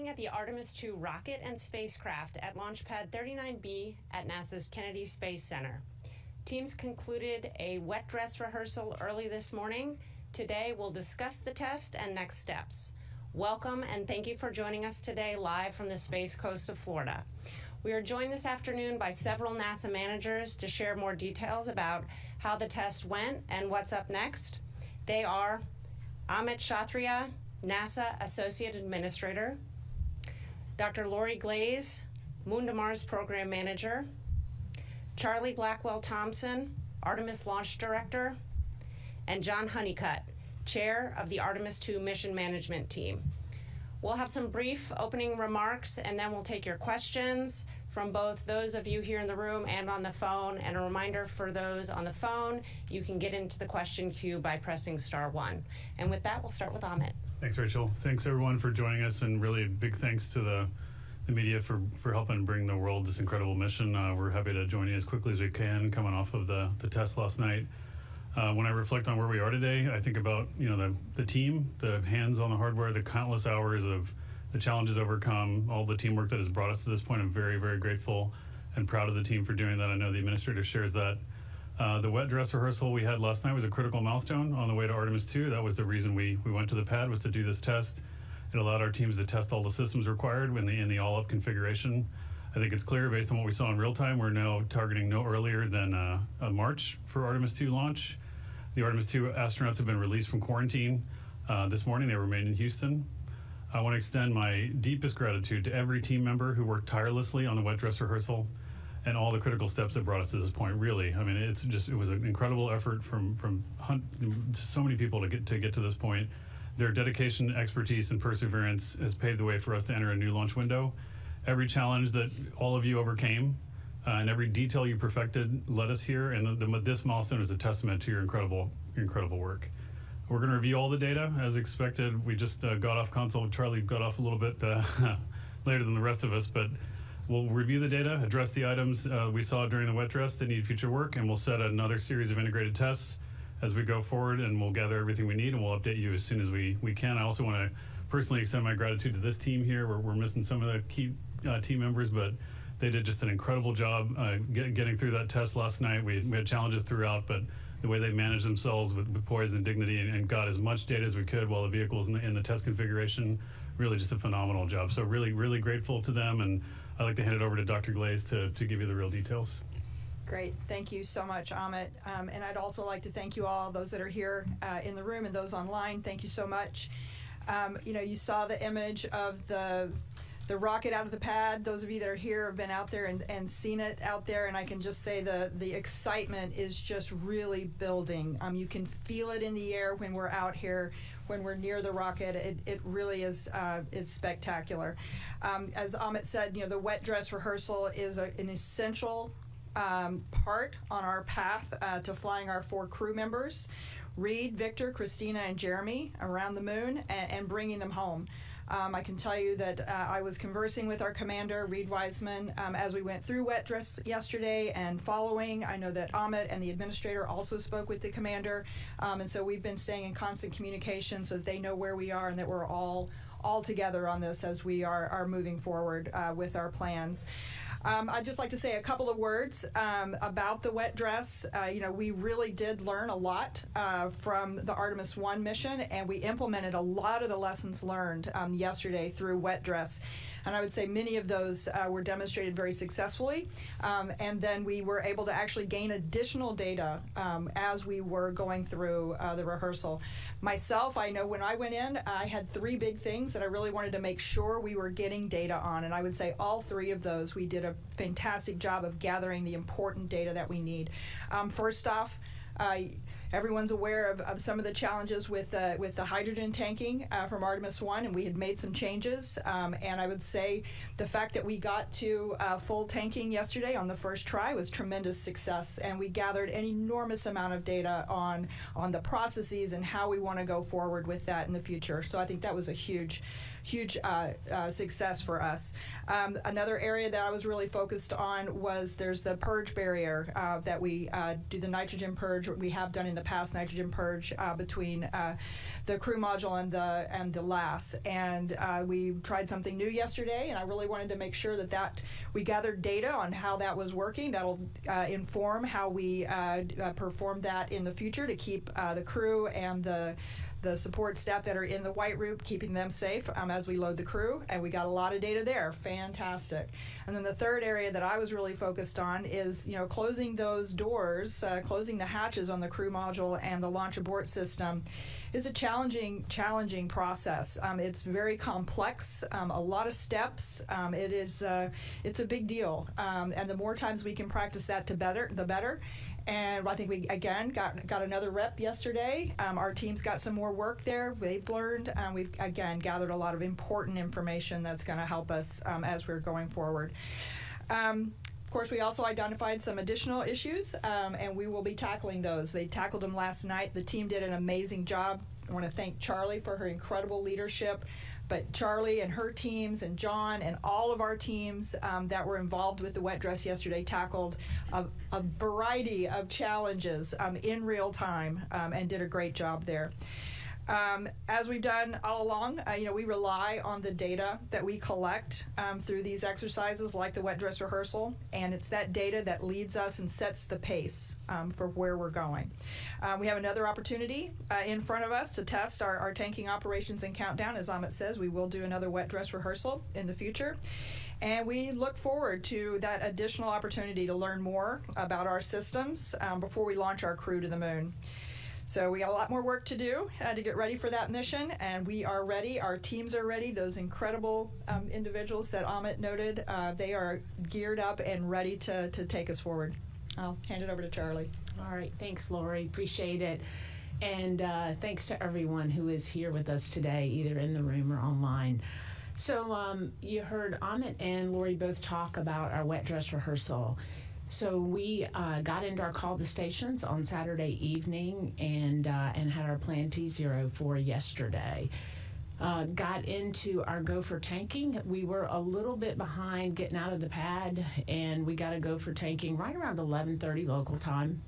looking at the Artemis II rocket and spacecraft at Launch Pad 39B at NASA's Kennedy Space Center. Teams concluded a wet dress rehearsal early this morning. Today, we'll discuss the test and next steps. Welcome and thank you for joining us today live from the Space Coast of Florida. We are joined this afternoon by several NASA managers to share more details about how the test went and what's up next. They are Amit Kshatriya, NASA Associate Administrator, Dr. Lori Glaze, Moon to Mars Program Manager, Charlie Blackwell Thompson, Artemis Launch Director, and John Honeycutt, Chair of the Artemis II Mission Management Team. We'll have some brief opening remarks, and then we'll take your questions from both those of you here in the room and on the phone. And a reminder for those on the phone, you can get into the question queue by pressing *1. And with that, we'll start with Amit. Thanks, Rachel. Thanks, everyone, for joining us, and really a big thanks to the media for helping bring the world this incredible mission. We're happy to join you as quickly as we can, coming off of the test last night. When I reflect on where we are today, I think about the team, the hands on the hardware, the countless hours of the challenges overcome, all the teamwork that has brought us to this point. I'm very, very grateful and proud of the team for doing that. I know the administrator shares that. The wet dress rehearsal we had last night was a critical milestone on the way to Artemis II. That was the reason we went to the pad, was to do this test. It allowed our teams to test all the systems required in the all-up configuration. I think it's clear based on what we saw in real time, we're now targeting no earlier than March for Artemis II launch. The Artemis II astronauts have been released from quarantine this morning. They remain in Houston. I want to extend my deepest gratitude to every team member who worked tirelessly on the wet dress rehearsal and all the critical steps that brought us to this point. Really, I mean, it was an incredible effort from so many people to get to this point. Their dedication, expertise, and perseverance has paved the way for us to enter a new launch window. Every challenge that all of you overcame and every detail you perfected led us here, and this milestone is a testament to your incredible work. We're going to review all the data as expected. We just got off console. Charlie got off a little bit later than the rest of us, but we'll review the data, address the items we saw during the wet dress that need future work, and we'll set another series of integrated tests as we go forward, and we'll gather everything we need, and we'll update you as soon as we can. I also want to personally extend my gratitude to this team here. We're missing some of the key team members, but they did just an incredible job getting through that test last night. We had challenges throughout, but the way they managed themselves with poise and dignity and got as much data as we could while the vehicle was in the test configuration, really just a phenomenal job. So really, really grateful to them, and I'd like to hand it over to Dr. Glaze to give you the real details. Great. Thank you so much, Amit. And I'd also like to thank you all, those that are here in the room and those online. Thank you so much. You saw the image of the rocket out of the pad. Those of you that are here have been out there and seen it out there, and I can just say the excitement is just really building. You can feel it in the air when we're out here, when we're near the rocket. It really is spectacular. As Amit said, the wet dress rehearsal is an essential part on our path to flying our 4 crew members, Reed, Victor, Christina, and Jeremy, around the moon and bringing them home. I can tell you that I was conversing with our commander, Reed Wiseman, as we went through wet dress yesterday and following. I know that Amit and the administrator also spoke with the commander, and so we've been staying in constant communication so that they know where we are and that we're all together on this as we are moving forward with our plans. I'd just like to say a couple of words about the wet dress. We really did learn a lot from the Artemis I mission, and we implemented a lot of the lessons learned yesterday through wet dress. And I would say many of those were demonstrated very successfully. And then we were able to actually gain additional data as we were going through the rehearsal. Myself, I know when I went in, I had 3 big things that I really wanted to make sure we were getting data on. And I would say all 3 of those, we did a fantastic job of gathering the important data that we need. First off, everyone's aware of some of the challenges with the hydrogen tanking from Artemis I, and we had made some changes. And I would say the fact that we got to full tanking yesterday on the first try was tremendous success, and we gathered an enormous amount of data on the processes and how we want to go forward with that in the future. So I think that was a huge success for us. Another area that I was really focused on was there's the purge barrier that we do the nitrogen purge we have done in the pass nitrogen purge between the crew module and the LAS. And we tried something new yesterday, and I really wanted to make sure that we gathered data on how that was working. That'll inform how we perform that in the future to keep the crew and the support staff that are in the white room, keeping them safe as we load the crew, and we got a lot of data there. Fantastic. And then the third area that I was really focused on is, closing those doors, closing the hatches on the crew module and the launch abort system is a challenging process. It's very complex, a lot of steps. It's a big deal, and the more times we can practice that, the better. And I think we, again, got another rep yesterday. Our team's got some more work there. They've learned. We've, again, gathered a lot of important information that's going to help us as we're going forward. Of course, we also identified some additional issues, and we will be tackling those. They tackled them last night. The team did an amazing job. I want to thank Charlie for her incredible leadership. But Charlie and her teams and John and all of our teams that were involved with the wet dress yesterday tackled a variety of challenges in real time and did a great job there. As we've done all along, we rely on the data that we collect through these exercises like the wet dress rehearsal, and it's that data that leads us and sets the pace for where we're going. We have another opportunity in front of us to test our tanking operations and countdown. As Amit says, we will do another wet dress rehearsal in the future. And we look forward to that additional opportunity to learn more about our systems before we launch our crew to the moon. So we got a lot more work to do to get ready for that mission, and we are ready. Our teams are ready. Those incredible individuals that Amit noted, they are geared up and ready to take us forward. I'll hand it over to Charlie. All right. Thanks, Lori. Appreciate it. And thanks to everyone who is here with us today, either in the room or online. So you heard Amit and Lori both talk about our wet dress rehearsal. So we got into our call to stations on Saturday evening and had our plan T0 for yesterday. Got into our go for tanking. We were a little bit behind getting out of the pad, and we got to go for tanking right around 11:30 local time.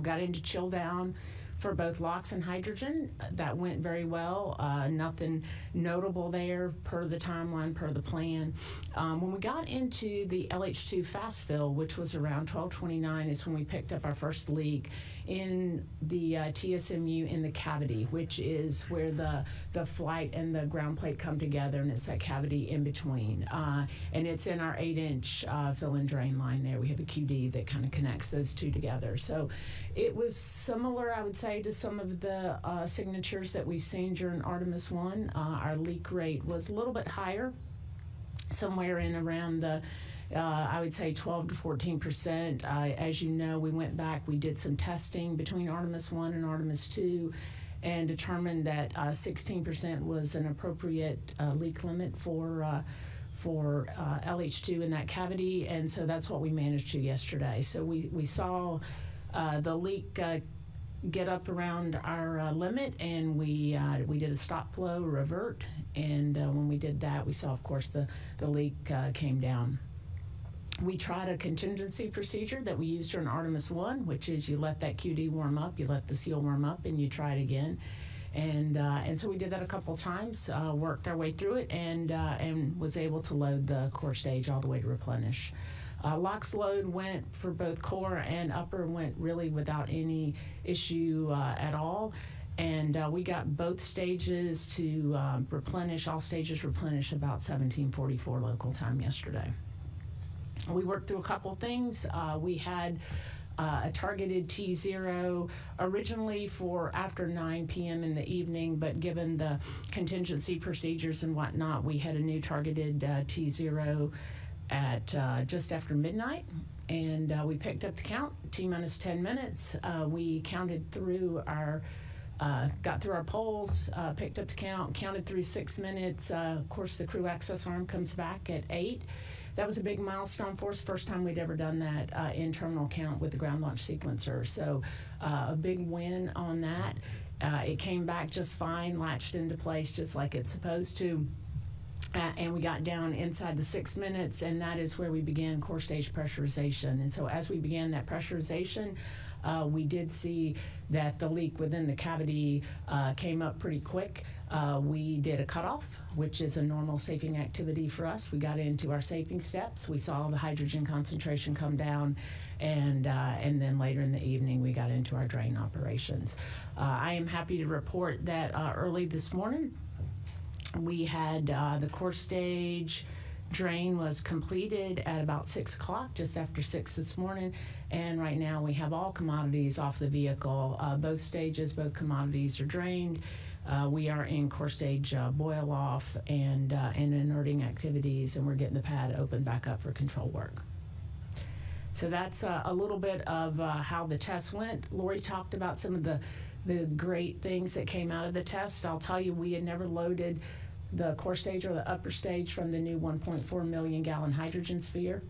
Got into chill down for both LOX and hydrogen. That went very well. Nothing notable there per the timeline, per the plan. When we got into the LH2 fast fill, which was around 12:29, is when we picked up our first leak in the TSMU in the cavity, which is where the flight and the ground plate come together, and it's that cavity in between. And it's in our 8-inch fill and drain line there. We have a QD that kind of connects those two together. So it was similar, I would say, to some of the signatures that we've seen during Artemis I. Our leak rate was a little bit higher, somewhere in around the I would say 12 to 14%. As you know, we went back, we did some testing between Artemis I and Artemis II, and determined that 16% was an appropriate leak limit for LH2 in that cavity, and so that's what we managed to yesterday. So we saw the leak get up around our limit, and we did a stop flow revert, and when we did that, we saw, of course, the leak came down. We tried a contingency procedure that we used during Artemis I, which is you let that QD warm up, you let the seal warm up, and you try it again. And so we did that a couple times, worked our way through it, and was able to load the core stage all the way to replenish. LOX load went for both core and upper, went really without any issue at all. And we got both stages to replenish, all stages replenish about 17:44 local time yesterday. We worked through a couple things. We had a targeted T0 originally for after 9 p.m. in the evening, but given the contingency procedures and whatnot, we had a new targeted T0 at just after midnight, and we picked up the count, T-minus 10 minutes. We counted through our got through our polls, picked up the count, counted through 6 minutes. Of course, the crew access arm comes back at 8. That was a big milestone for us, first time we'd ever done that in-terminal count with the ground launch sequencer. So a big win on that. It came back just fine, latched into place just like it's supposed to. And we got down inside the 6 minutes, and that is where we began core stage pressurization. And so as we began that pressurization, We did see that the leak within the cavity came up pretty quick. We did a cutoff, which is a normal safing activity for us. We got into our safing steps. We saw the hydrogen concentration come down, and then later in the evening, we got into our drain operations. I am happy to report that early this morning, we had the core stage drain was completed at about 6 o'clock, just after 6 this morning, and right now we have all commodities off the vehicle. Both stages, both commodities are drained. We are in core stage boil off and inerting activities, and we're getting the pad open back up for control work. So that's a little bit of how the test went. Lori talked about some of the great things that came out of the test. I'll tell you, we had never loaded the core stage or the upper stage from the new 1.4 million gallon hydrogen sphere.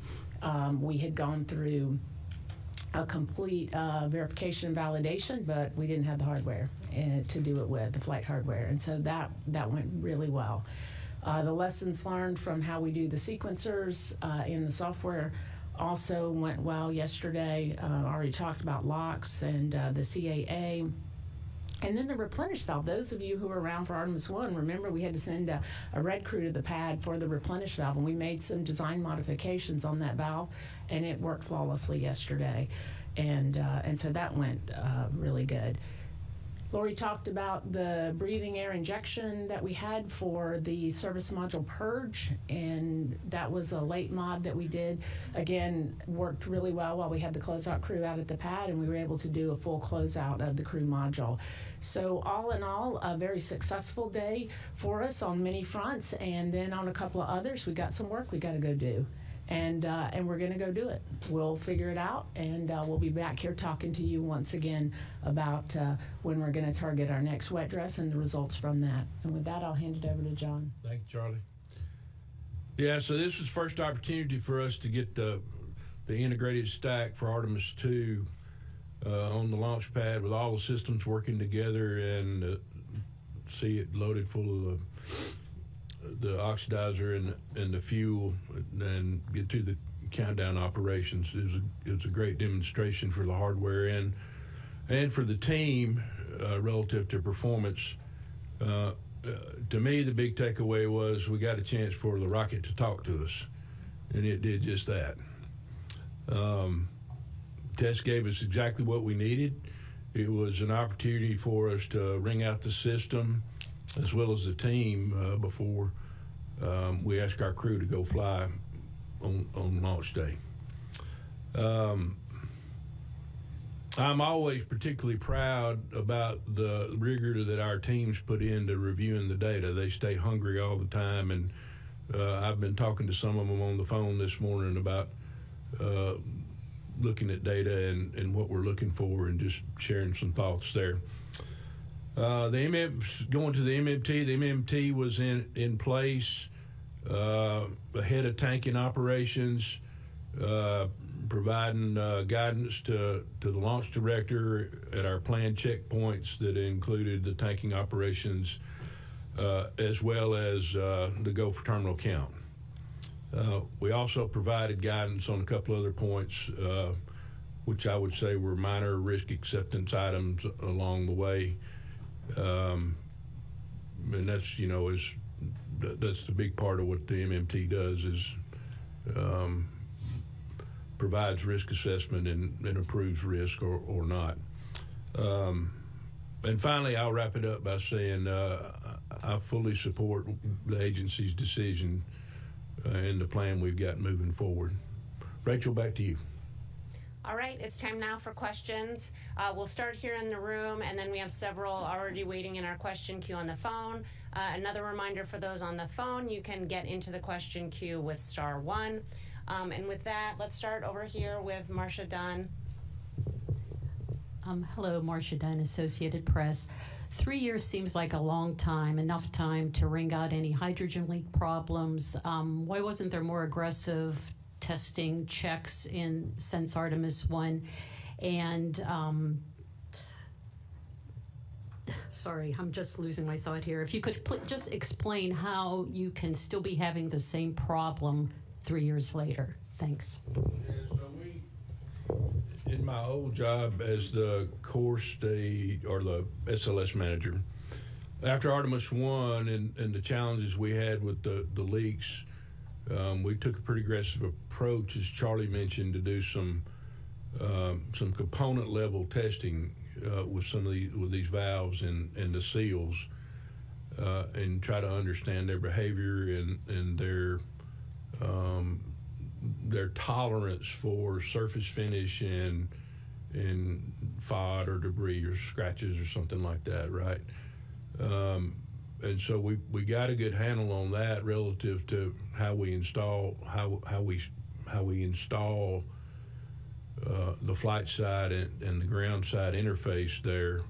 We had gone through a complete verification and validation, but we didn't have the hardware to do it with, the flight hardware, and so that went really well. The lessons learned from how we do the sequencers in the software also went well yesterday. Already talked about locks and the CAA. And then the replenish valve. Those of you who were around for Artemis I, remember we had to send a red crew to the pad for the replenish valve, and we made some design modifications on that valve, and it worked flawlessly yesterday. And so that went really good. Lori talked about the breathing air injection that we had for the service module purge, and that was a late mod that we did. Again, worked really well while we had the closeout crew out at the pad, and we were able to do a full closeout of the crew module. So all in all, a very successful day for us on many fronts, and then on a couple of others, we got some work we got to go do. And we're going to go do it. We'll figure it out, and we'll be back here talking to you once again about when we're going to target our next wet dress and the results from that. And with that, I'll hand it over to John. Thank you, Charlie. Yeah, so this was the first opportunity for us to get the integrated stack for Artemis II on the launch pad with all the systems working together, and see it loaded full of the oxidizer and the fuel, and get to the countdown operations. It was a great demonstration for the hardware and for the team relative to performance. To me, the big takeaway was we got a chance for the rocket to talk to us, and it did just that. Test gave us exactly what we needed. It was an opportunity for us to wring out the system as well as the team before we asked our crew to go fly on launch day. I'm always particularly proud about the rigor that our teams put into reviewing the data. They stay hungry all the time, and I've been talking to some of them on the phone this morning about looking at data and what we're looking for, and just sharing some thoughts there. Going to the MMT was in place ahead of tanking operations, providing guidance to the launch director at our planned checkpoints that included the tanking operations, as well as the go for terminal count. We also provided guidance on a couple other points, which I would say were minor risk acceptance items along the way. And that's, that's the big part of what the MMT does, is provides risk assessment and approves risk or not. And finally, I'll wrap it up by saying I fully support the agency's decision and the plan we've got moving forward. Rachel, back to you. All right, it's time now for questions. We'll start here in the room, and then we have several already waiting in our question queue on the phone. Another reminder for those on the phone, you can get into the question queue with *1. And with that, let's start over here with Marcia Dunn. Hello, Marcia Dunn, Associated Press. 3 years seems like a long time, enough time to wring out any hydrogen leak problems. Why wasn't there more aggressive testing checks since Artemis I? And sorry, I'm just losing my thought here. If you could just explain how you can still be having the same problem 3 years later. Thanks. Yeah, In my old job as the course or the SLS manager, after Artemis I and the challenges we had with the leaks, we took a pretty aggressive approach, as Charlie mentioned, to do some component level testing with these valves and the seals, and try to understand their behavior and their tolerance for surface finish and FOD or debris or scratches or something like that, right? And so we got a good handle on that relative to how we install the flight side and the ground side interface there.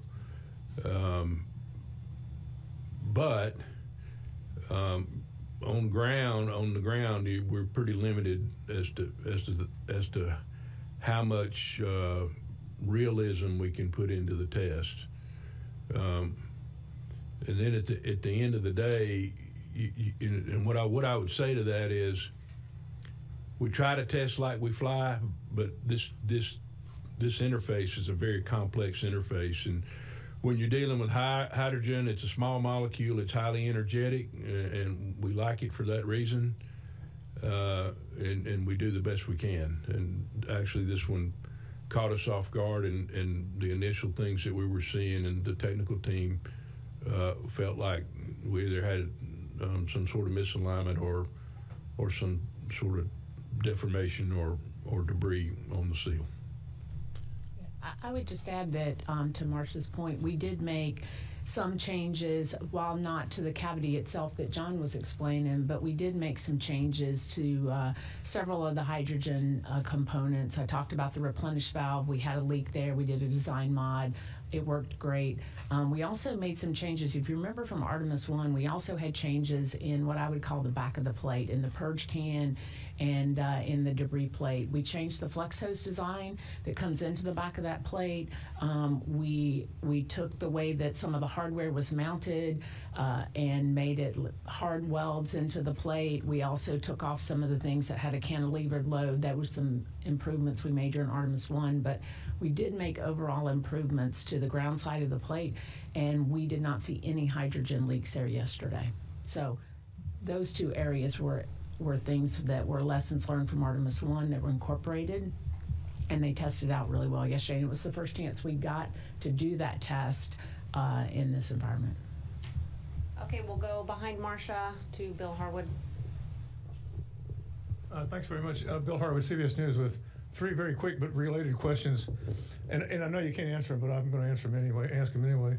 But on the ground, we're pretty limited as to how much realism we can put into the test. And then at the end of the day, and what I would say to that is, we try to test like we fly, but this interface is a very complex interface, and when you're dealing with hydrogen, it's a small molecule, it's highly energetic, and we like it for that reason, and we do the best we can. And actually this one caught us off guard, and the initial things that we were seeing, and the technical team felt like we either had some sort of misalignment or some sort of deformation or debris on the seal. I would just add that to Marcia's point, we did make some changes, while not to the cavity itself that John was explaining, but we did make some changes to several of the hydrogen components. I talked about the replenish valve. We had a leak there. We did a design mod. It worked great. We also made some changes. If you remember from Artemis I, we also had changes in what I would call the back of the plate, in the purge can and in the debris plate. We changed the flex hose design that comes into the back of that plate. We took the way that some of the hardware was mounted and made it hard welds into the plate. We also took off some of the things that had a cantilevered load. That was some improvements we made during Artemis I, but we did make overall improvements to the ground side of the plate, and we did not see any hydrogen leaks there yesterday. So those two areas were things that were lessons learned from Artemis I that were incorporated, and they tested out really well yesterday. And it was the first chance we got to do that test in this environment. Okay, we'll go behind Marcia to Bill Harwood. Thanks very much. Bill Harwood, CBS News, with three very quick but related questions. And I know you can't answer them, but I'm going to ask them anyway.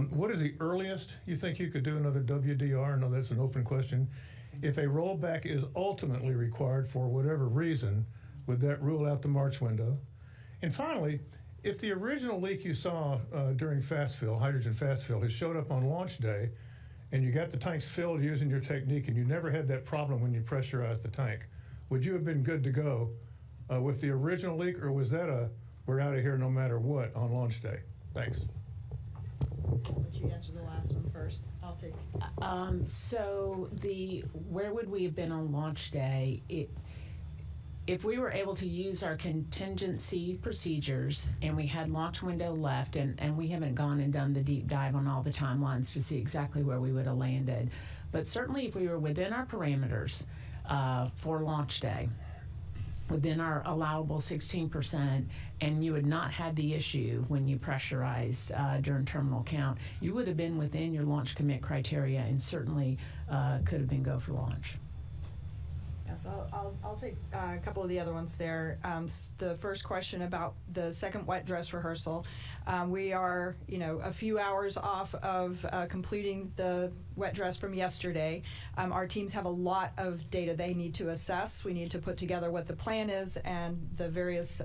What is the earliest you think you could do another WDR? I know that's an open question. If a rollback is ultimately required for whatever reason, would that rule out the March window? And finally, if the original leak you saw during fast fill, hydrogen fast fill, has showed up on launch day, and you got the tanks filled using your technique, and you never had that problem when you pressurized the tank, would you have been good to go with the original leak, or was that we're out of here no matter what on launch day? Thanks. I'll let you answer the last one first. I'll take So where would we have been on launch day? If we were able to use our contingency procedures and we had launch window left, and we haven't gone and done the deep dive on all the timelines to see exactly where we would have landed, but certainly if we were within our parameters for launch day, within our allowable 16%, and you had not had the issue when you pressurized during terminal count, you would have been within your launch commit criteria and certainly could have been go for launch. Yes, I'll take a couple of the other ones there. The first question about the second wet dress rehearsal. We are, a few hours off of completing the wet dress from yesterday. Our teams have a lot of data they need to assess. We need to put together what the plan is and the various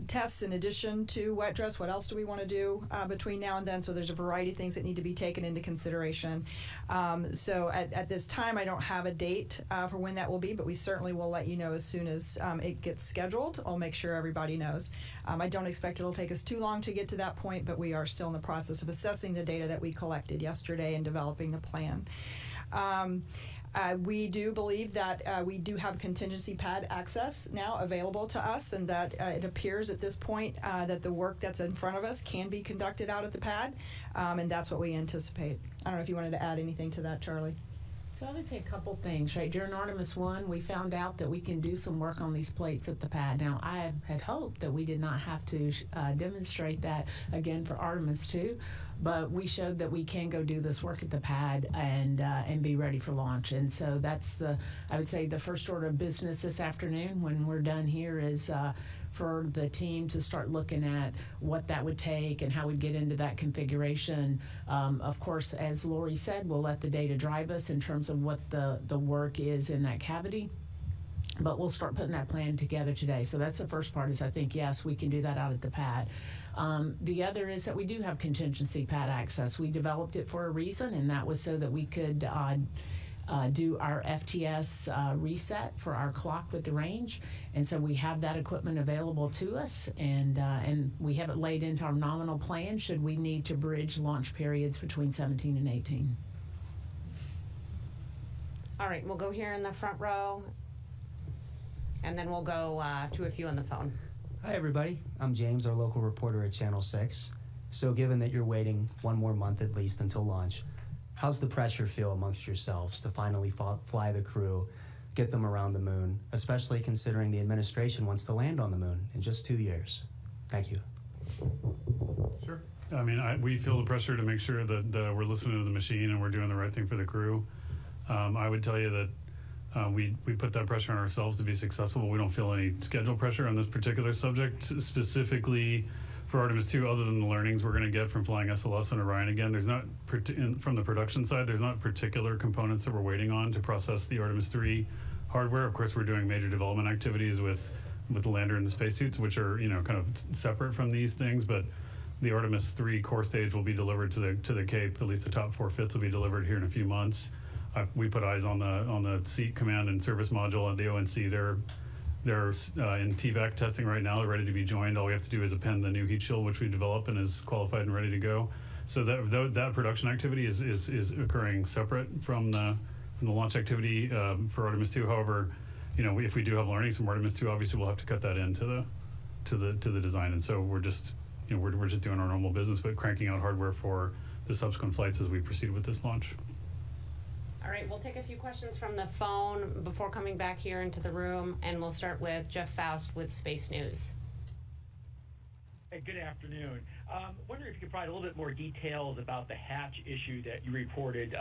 tests in addition to wet dress. What else do we want to do between now and then? So there's a variety of things that need to be taken into consideration. So at this time, I don't have a date for when that will be, but we certainly will let you know as soon as it gets scheduled. I'll make sure everybody knows. I don't expect it'll take us too long to get to that point, but we are still in the process of assessing the data that we collected yesterday and developing the plan. We do believe that we do have contingency pad access now available to us, and that it appears at this point that the work that's in front of us can be conducted out at the pad, and that's what we anticipate. I don't know if you wanted to add anything to that, Charlie. So I would say a couple things, right? During Artemis I, we found out that we can do some work on these plates at the pad. Now, I had hoped that we did not have to demonstrate that again for Artemis II, but we showed that we can go do this work at the pad and be ready for launch. And so that's I would say the first order of business this afternoon when we're done here is for the team to start looking at what that would take and how we'd get into that configuration. Of course, as Lori said, we'll let the data drive us in terms of what the work is in that cavity. But we'll start putting that plan together today. So that's the first part is I think, yes, we can do that out at the pad. The other is that we do have contingency pad access. We developed it for a reason, and that was so that we could do our FTS reset for our clock with the range. And so we have that equipment available to us, and we have it laid into our nominal plan should we need to bridge launch periods between 17 and 18. All right, we'll go here in the front row, and then we'll go to a few on the phone. Hi, everybody. I'm James, our local reporter at Channel 6. So given that you're waiting one more month at least until launch, how's the pressure feel amongst yourselves to finally fly the crew, get them around the moon, especially considering the administration wants to land on the moon in just 2 years? Thank you. Sure. I mean, we feel the pressure to make sure that we're listening to the machine and we're doing the right thing for the crew. I would tell you that we put that pressure on ourselves to be successful, but we don't feel any schedule pressure on this particular subject, specifically for Artemis II, other than the learnings we're going to get from flying SLS and Orion again. There's not, from the production side, there's not particular components that we're waiting on to process the Artemis III hardware. Of course, we're doing major development activities with the lander and the spacesuits, which are, kind of separate from these things, but the Artemis III core stage will be delivered to the Cape. At least the top 4 fits will be delivered here in a few months. We put eyes on the seat command and service module at the ONC. They're in TVAC testing right now. They're ready to be joined. All we have to do is append the new heat shield, which we developed and is qualified and ready to go. So that production activity is occurring separate from the launch activity for Artemis II. However, if we do have learnings from Artemis II, obviously we'll have to cut that into the design. And so we're just we're just doing our normal business, but cranking out hardware for the subsequent flights as we proceed with this launch. All right, we'll take a few questions from the phone before coming back here into the room, and we'll start with Jeff Faust with Space News. Hey, good afternoon. Wondering if you could provide a little bit more details about the hatch issue that you reported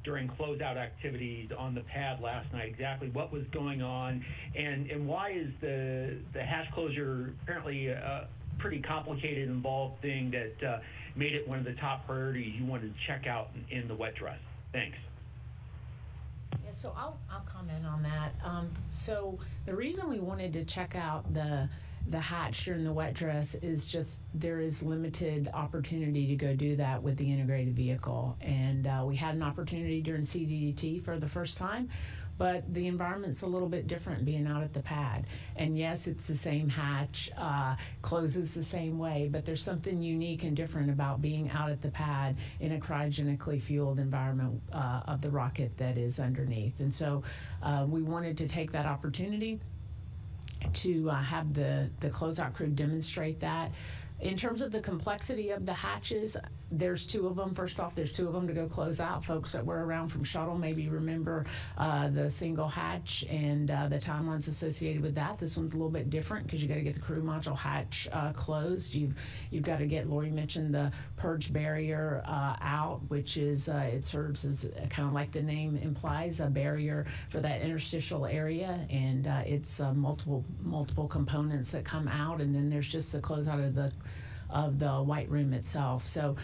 during closeout activities on the pad last night. Exactly what was going on, and why is the hatch closure apparently a pretty complicated, involved thing that made it one of the top priorities you wanted to check out in the wet dress? Thanks. Yeah, so I'll comment on that. So the reason we wanted to check out the hatch during the wet dress is just there is limited opportunity to go do that with the integrated vehicle. And we had an opportunity during CDDT for the first time, but the environment's a little bit different being out at the pad. And yes, it's the same hatch, closes the same way, but there's something unique and different about being out at the pad in a cryogenically fueled environment of the rocket that is underneath. And so we wanted to take that opportunity to have the closeout crew demonstrate that. In terms of the complexity of the hatches, there's 2 of them. First off, there's 2 of them to go close out. Folks that were around from shuttle maybe remember the single hatch and the timelines associated with that. This one's a little bit different because you got to get the crew module hatch closed. You've got to get, Lori mentioned, the purge barrier out, which is it serves as kind of like the name implies, a barrier for that interstitial area, and it's multiple components that come out, and then there's just the closeout of the white room itself. So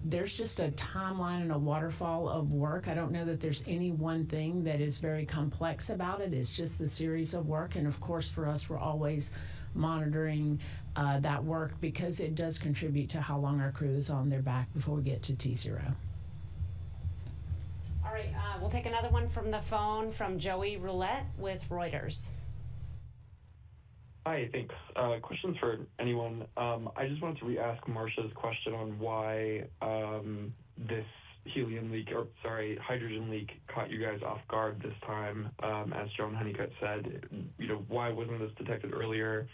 there's just a timeline and a waterfall of work. I don't know that there's any one thing that is very complex about it. It's just the series of work. And of course, for us, we're always monitoring that work because it does contribute to how long our crew is on their back before we get to T0. All right, we'll take another one from the phone from Joey Roulette with Reuters. Hi, thanks. Questions for anyone. I just wanted to re-ask Marcia's question on why this hydrogen leak caught you guys off guard this time, as Joan Honeycutt said. Why wasn't this detected earlier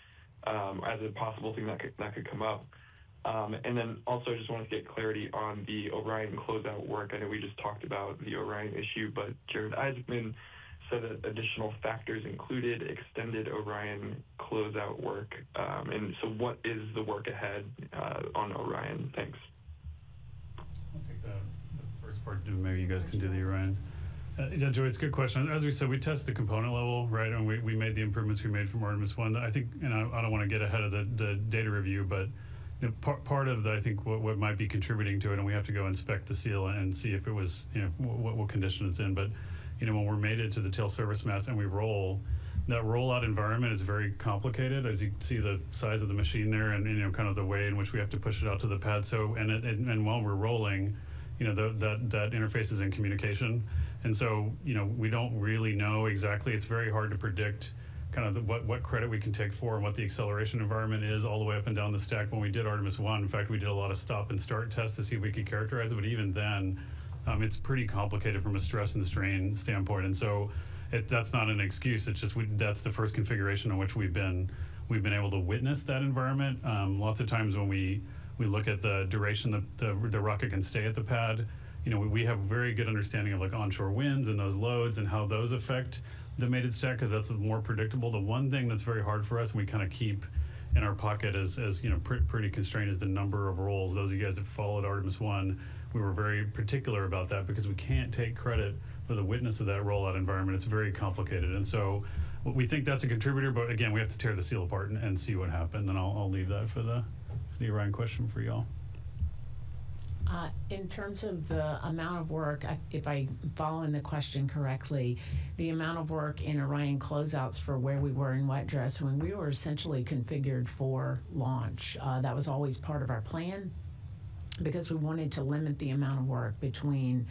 as a possible thing that could come up? And then also just wanted to get clarity on the Orion closeout work. I know we just talked about the Orion issue, but Jared Isaacman said that additional factors included extended Orion closeout work. And so what is the work ahead on Orion? Thanks. I'll take the first part. Maybe you guys can do the Orion. Yeah, Joey, it's a good question. As we said, we test the component level, right? And we made the improvements we made from Artemis I. I think, and I don't want to get ahead of the data review, but part of I think what might be contributing to it, and we have to go inspect the seal and see if it was, what condition it's in. But, when we're mated to the tail service mast and we roll, that rollout environment is very complicated, as you see the size of the machine there and, kind of the way in which we have to push it out to the pad. So, and while we're rolling, that interface is in communication. And so, we don't really know exactly. It's very hard to predict kind of what credit we can take for and what the acceleration environment is all the way up and down the stack. When we did Artemis I, in fact, we did a lot of stop and start tests to see if we could characterize it. But even then, it's pretty complicated from a stress and strain standpoint. And so that's not an excuse. It's just that's the first configuration on which we've been able to witness that environment. Lots of times when we look at the duration the rocket can stay at the pad, we have a very good understanding of like onshore winds and those loads and how those affect the mated stack, because that's more predictable. The one thing that's very hard for us, and we kind of keep in our pocket as pretty constrained, is the number of rolls. Those of you guys that followed Artemis I, we were very particular about that because we can't take credit for the witness of that rollout environment. It's very complicated. And so we think that's a contributor, but again, we have to tear the seal apart and see what happened. And I'll leave that for the Orion question for y'all. In terms of the amount of work, if I'm following the question correctly, the amount of work in Orion closeouts for where we were in wet dress, when we were essentially configured for launch, that was always part of our plan because we wanted to limit the amount of work between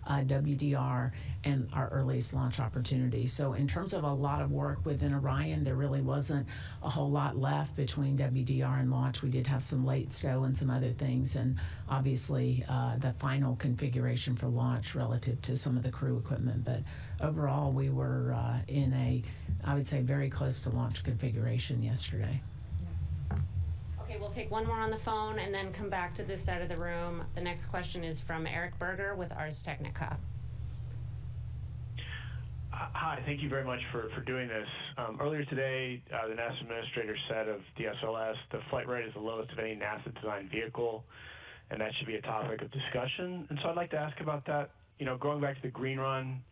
WDR and our earliest launch opportunity. So in terms of a lot of work within Orion, there really wasn't a whole lot left between WDR and launch. We did have some late stow and some other things, and obviously the final configuration for launch relative to some of the crew equipment. But overall, we were in I would say, very close to launch configuration yesterday. Okay, we'll take one more on the phone and then come back to this side of the room. The next question is from Eric Berger with Ars Technica. Hi, thank you very much for doing this. Earlier today, the NASA administrator said of DSLS, the flight rate is the lowest of any NASA-designed vehicle, and that should be a topic of discussion. And so I'd like to ask about that. Going back to the green run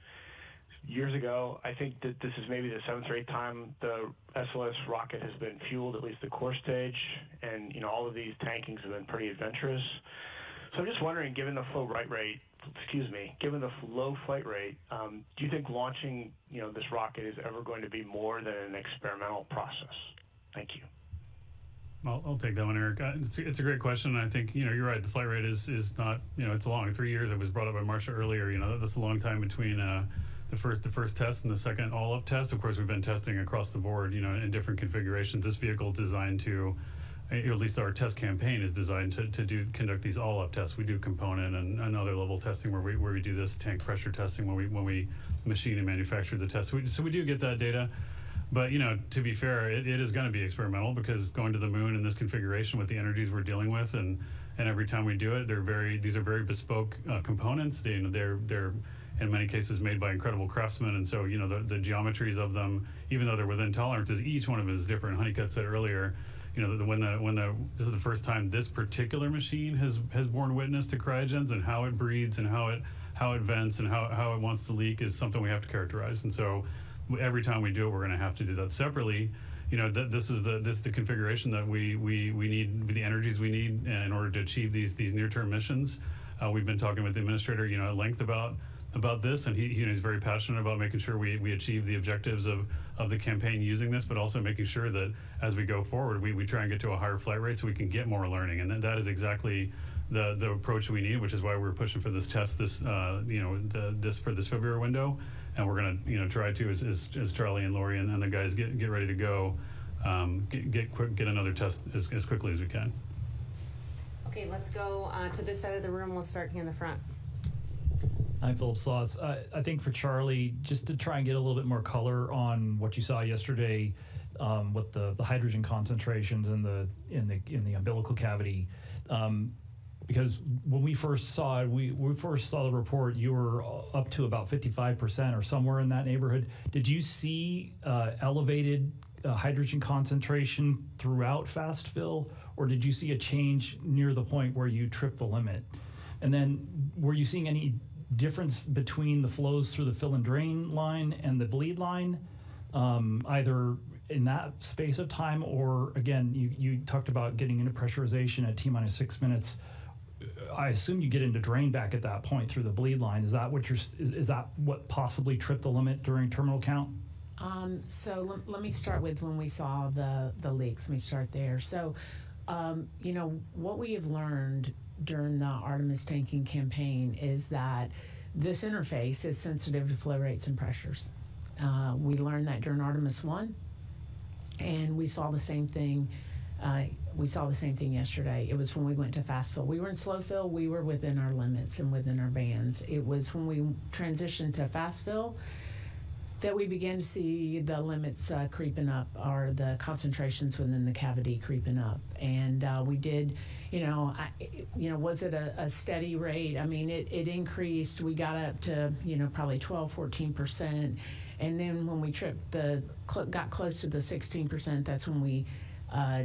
years ago, I think that this is maybe the 7th or 8th time the SLS rocket has been fueled, at least the core stage, and all of these tankings have been pretty adventurous. So I'm just wondering, given the low flight rate, do you think launching this rocket is ever going to be more than an experimental process? Thank you. I'll take that one, Eric. It's a great question. I think you're right. The flight rate is not it's long. 3 years. It was brought up by Marcia earlier. That's a long time between the first test and the second all-up test. Of course, we've been testing across the board, in different configurations. This vehicle is designed to, or at least our test campaign is designed to conduct these all-up tests. We do component and other level testing where we do this tank pressure testing when we machine and manufacture the test. So we do get that data. But, to be fair, it is going to be experimental because going to the moon in this configuration with the energies we're dealing with, and every time we do it, these are very bespoke components. They're in many cases made by incredible craftsmen, and so the geometries of them, even though they're within tolerances, each one of them is different. Honeycutt said earlier, this is the first time this particular machine has borne witness to cryogens, and how it breathes and how it vents and how it wants to leak is something we have to characterize. And so every time we do it, we're going to have to do that separately. This is the configuration that we need, the energies we need in order to achieve these near-term missions. We've been talking with the administrator, at length about this, and he's very passionate about making sure we achieve the objectives of the campaign using this, but also making sure that as we go forward, we try and get to a higher flight rate so we can get more learning. And that is exactly the approach we need, which is why we're pushing for this test for this February window. And we're going to try to, as Charlie and Lori and the guys get ready to go, get another test as quickly as we can. Okay, let's go to this side of the room. We'll start here in the front. Hi, Philip Sloss. I think for Charlie, just to try and get a little bit more color on what you saw yesterday with the hydrogen concentrations in the umbilical cavity. Because when we first saw it, we first saw the report, you were up to about 55% or somewhere in that neighborhood. Did you see elevated hydrogen concentration throughout fast fill, or did you see a change near the point where you tripped the limit? And then were you seeing any difference between the flows through the fill and drain line and the bleed line, either in that space of time, or again, you talked about getting into pressurization at T-minus 6 minutes. I assume you get into drain back at that point through the bleed line. Is that what possibly tripped the limit during terminal count? So let me start with when we saw the leaks. Let me start there. So, what we have learned during the Artemis tanking campaign is that this interface is sensitive to flow rates and pressures. We learned that during Artemis I, and we saw the same thing. Yesterday. It was when we went to fast fill. We were in slow fill. We were within our limits and within our bands. It was when we transitioned to fast fill that we began to see the limits creeping up, or the concentrations within the cavity creeping up. And we did, was it a steady rate? I mean, it increased. We got up to, probably 12, 14%. And then when we got close to the 16%, that's when we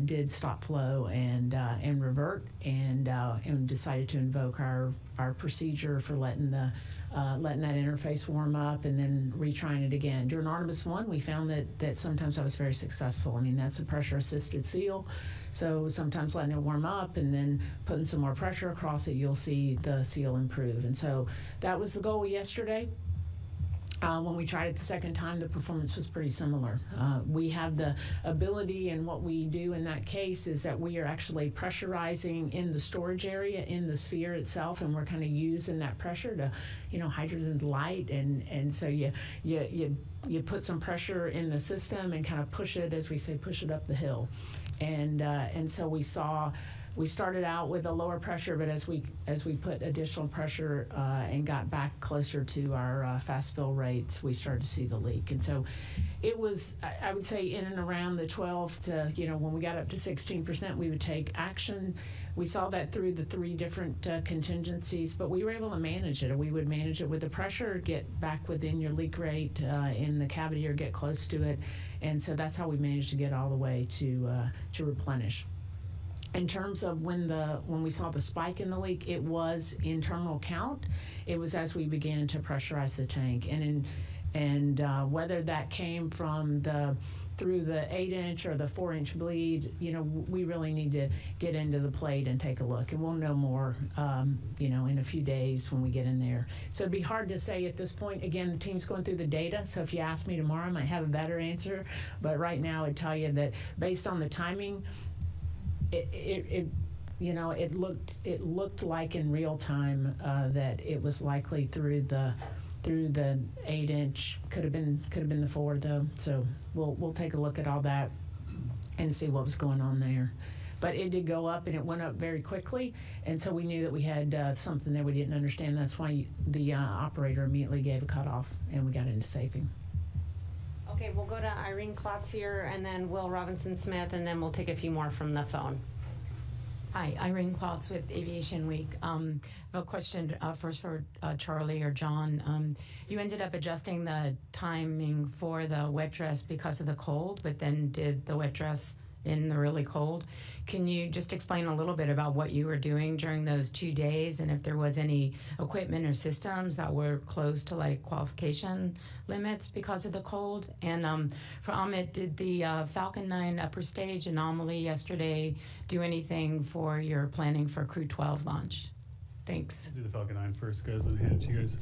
did stop flow and revert, and decided to invoke our procedure for letting that interface warm up and then retrying it again. During Artemis I, we found that sometimes I was very successful. I mean, that's a pressure assisted seal, so sometimes letting it warm up and then putting some more pressure across it, you'll see the seal improve. And so that was the goal yesterday. When we tried it the second time, the performance was pretty similar. We have the ability, and what we do in that case is that we are actually pressurizing in the storage area, in the sphere itself, and we're kind of using that pressure to, hydrogen's light, and so you put some pressure in the system and kind of push it, as we say, push it up the hill. And so we started out with a lower pressure, but as we put additional pressure and got back closer to our fast fill rates, we started to see the leak. And so it was, I would say, in and around the 12 to, when we got up to 16%, we would take action. We saw that through the 3 different contingencies, but we were able to manage it. We would manage it with the pressure, get back within your leak rate in the cavity, or get close to it. And so that's how we managed to get all the way to replenish. In terms of when we saw the spike in the leak, it was in terminal count. It was as we began to pressurize the tank, and whether that came from through the 8-inch or the 4-inch bleed, we really need to get into the plate and take a look, and we'll know more, in a few days when we get in there. So it'd be hard to say at this point. Again, the team's going through the data, so if you ask me tomorrow, I might have a better answer. But right now, I'd tell you that based on the timing, it looked like in real time that it was likely through the 8-inch. Could have been the 4 though. So we'll take a look at all that and see what was going on there. But it did go up, and it went up very quickly, and so we knew that we had something that we didn't understand. That's why the operator immediately gave a cutoff, and we got into saving. Okay, we'll go to Irene Klotz here, and then Will Robinson-Smith, and then we'll take a few more from the phone. Hi, Irene Klotz with Aviation Week. I have a question first for Charlie or John. You ended up adjusting the timing for the wet dress because of the cold, but then did the wet dress in the really cold. Can you just explain a little bit about what you were doing during those 2 days, and if there was any equipment or systems that were close to qualification limits because of the cold? And for Amit, did the Falcon 9 upper stage anomaly yesterday do anything for your planning for Crew 12 launch? Thanks. I'll do the Falcon 9 first, guys, and hand it to you guys.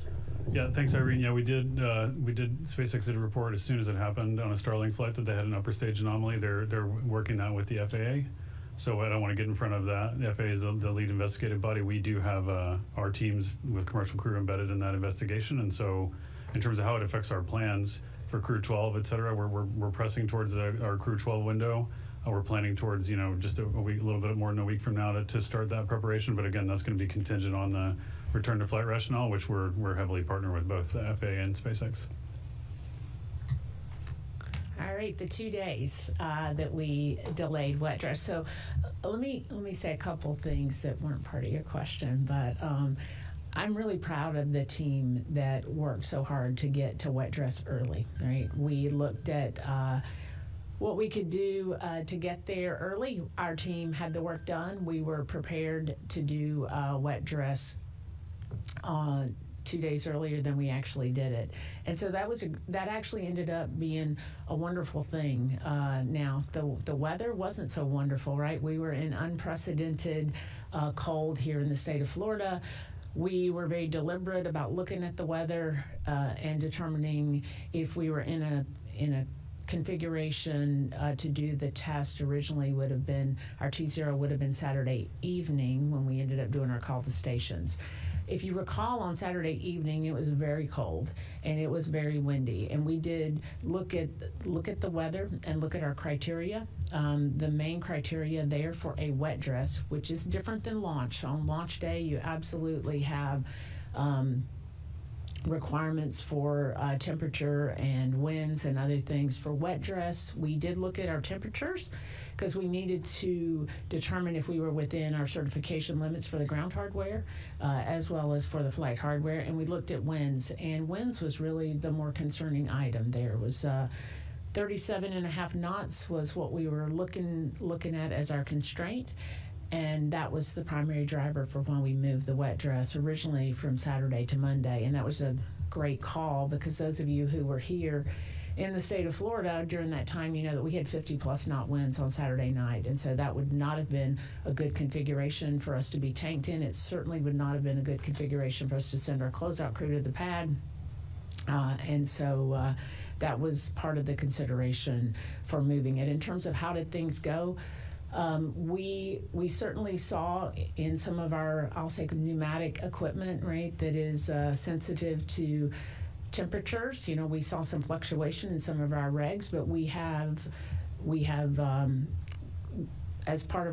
Yeah, thanks, Irene. Yeah, we did. SpaceX did a report as soon as it happened on a Starlink flight that they had an upper stage anomaly. They're working that with the FAA. So I don't want to get in front of that. The FAA is the lead investigative body. We do have our teams with commercial crew embedded in that investigation. And so in terms of how it affects our plans for Crew 12, et cetera, we're pressing towards our Crew 12 window. We're planning towards, just a week, a little bit more than a week from now to start that preparation. But again, that's going to be contingent on the return to flight rationale, which we're heavily partnered with both the FAA and SpaceX. All right, the 2 days that we delayed wet dress. So let me say a couple things that weren't part of your question, but I'm really proud of the team that worked so hard to get to wet dress early. Right, we looked at what we could do to get there early. Our team had the work done. We were prepared to do wet dress 2 days earlier than we actually did it, and so that actually ended up being a wonderful thing. Now the weather wasn't so wonderful, right? We were in unprecedented cold here in the state of Florida. We were very deliberate about looking at the weather and determining if we were in a configuration to do the test. Originally would have been our T0 would have been Saturday evening when we ended up doing our call to stations. If you recall, on Saturday evening it was very cold and it was very windy, and we did look at the weather and look at our criteria. The main criteria there for a wet dress, which is different than launch. On launch day, you absolutely have requirements for temperature and winds and other things. For wet dress, we did look at our temperatures because we needed to determine if we were within our certification limits for the ground hardware as well as for the flight hardware, and we looked at winds, and winds was really the more concerning item. There was 37.5 knots was what we were looking at as our constraint. And that was the primary driver for when we moved the wet dress originally from Saturday to Monday. And that was a great call, because those of you who were here in the state of Florida during that time, you know that we had 50+ knot winds on Saturday night. And so that would not have been a good configuration for us to be tanked in. It certainly would not have been a good configuration for us to send our closeout crew to the pad. And so that was part of the consideration for moving it. In terms of how did things go, we certainly saw in some of our, I'll say, pneumatic equipment, right, that is sensitive to temperatures. You know, we saw some fluctuation in some of our regs, but we have as part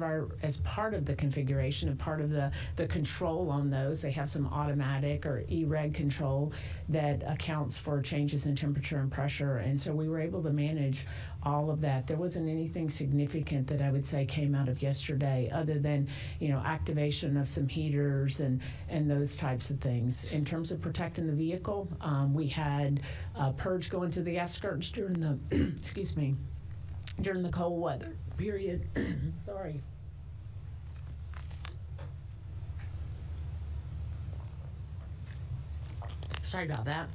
of the configuration and part of the control on those, they have some automatic or E-reg control that accounts for changes in temperature and pressure. And so we were able to manage all of that. There wasn't anything significant that I would say came out of yesterday other than, you know, activation of some heaters and those types of things. In terms of protecting the vehicle, we had purge going to the aft skirts during the, excuse me, during the cold weather period. Sorry. Sorry about that.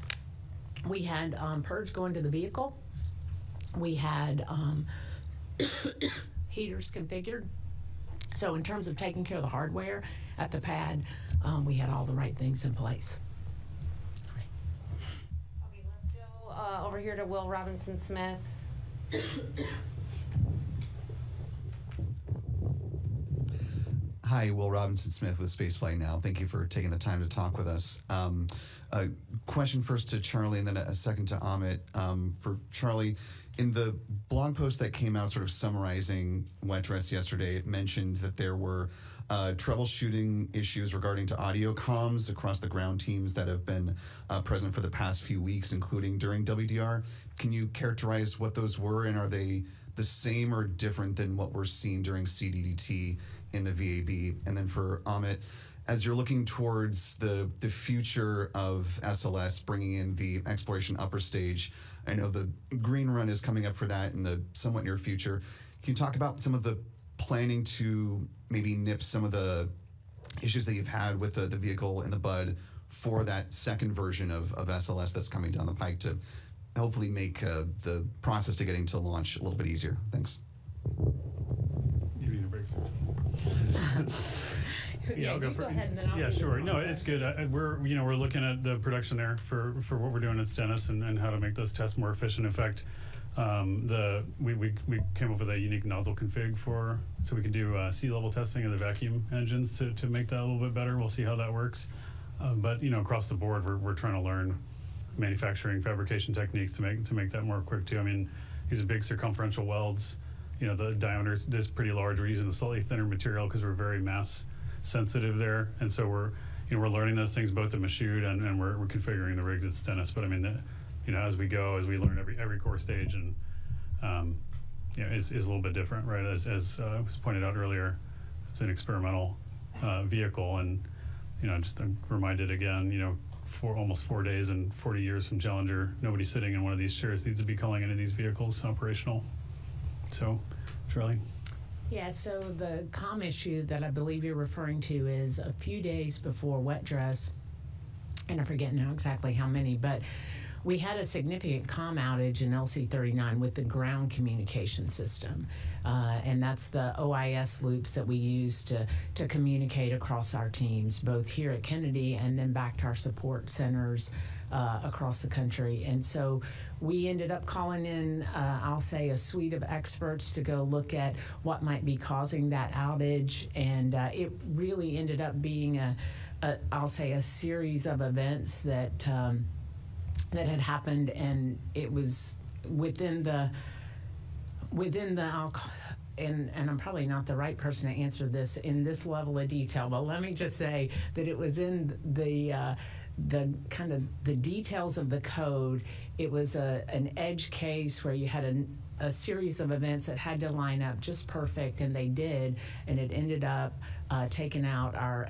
We had purge going to the vehicle. We had heaters configured. So in terms of taking care of the hardware at the pad, we had all the right things in place. Okay, let's go over here to Will Robinson-Smith. Hi, Will Robinson-Smith with Spaceflight Now. Thank you for taking the time to talk with us. A question first to Charlie and then a second to Amit. For Charlie, in the blog post that came out sort of summarizing wet dress yesterday, it mentioned that there were troubleshooting issues regarding to audio comms across the ground teams that have been present for the past few weeks, including during WDR. Can you characterize what those were, and are they the same or different than what we're seeing during CDDT in the VAB? And then for Amit, as you're looking towards the future of SLS, bringing in the exploration upper stage, I know the green run is coming up for that in the somewhat near future. Can you talk about some of the planning to maybe nip some of the issues that you've had with the vehicle in the bud for that second version of SLS that's coming down the pike to hopefully make the process to getting to launch a little bit easier? Thanks. You need a break. Yeah, I'll go go ahead and then I'll yeah, do the sure. No, follow-up. it's good. We're looking at the production there for what we're doing at Stennis and how to make those tests more efficient. In fact, we came up with a unique nozzle config so we can do sea level testing of the vacuum engines to make that a little bit better. We'll see how that works. But you know, across the board, we're trying to learn manufacturing fabrication techniques to make that more quick too. I mean, these are big circumferential welds. the diameter is pretty large. We're using a slightly thinner material because we're very mass sensitive there, and so we're learning those things both at Michoud and we're configuring the rigs at Stennis. But I mean, as we go, as we learn every core stage, and is a little bit different, right? As was pointed out earlier, it's an experimental vehicle, and just I'm reminded again, for almost 4 days and 40 years from Challenger, nobody sitting in one of these chairs needs to be calling any of these vehicles operational. So, Charlie? Yeah, so the comm issue that I believe you're referring to is a few days before wet dress, and I forget now exactly how many, but we had a significant comm outage in LC-39 with the ground communication system. And that's the OIS loops that we use to communicate across our teams, both here at Kennedy and then back to our support centers across the country. And so we ended up calling in, I'll say, a suite of experts to go look at what might be causing that outage. And it really ended up being I'll say, a series of events that had happened, and it was within the and I'm probably not the right person to answer this in this level of detail, but let me just say that it was in the kind of the details of the code. It was an edge case where you had a series of events that had to line up just perfect, and they did, and it ended up taking out our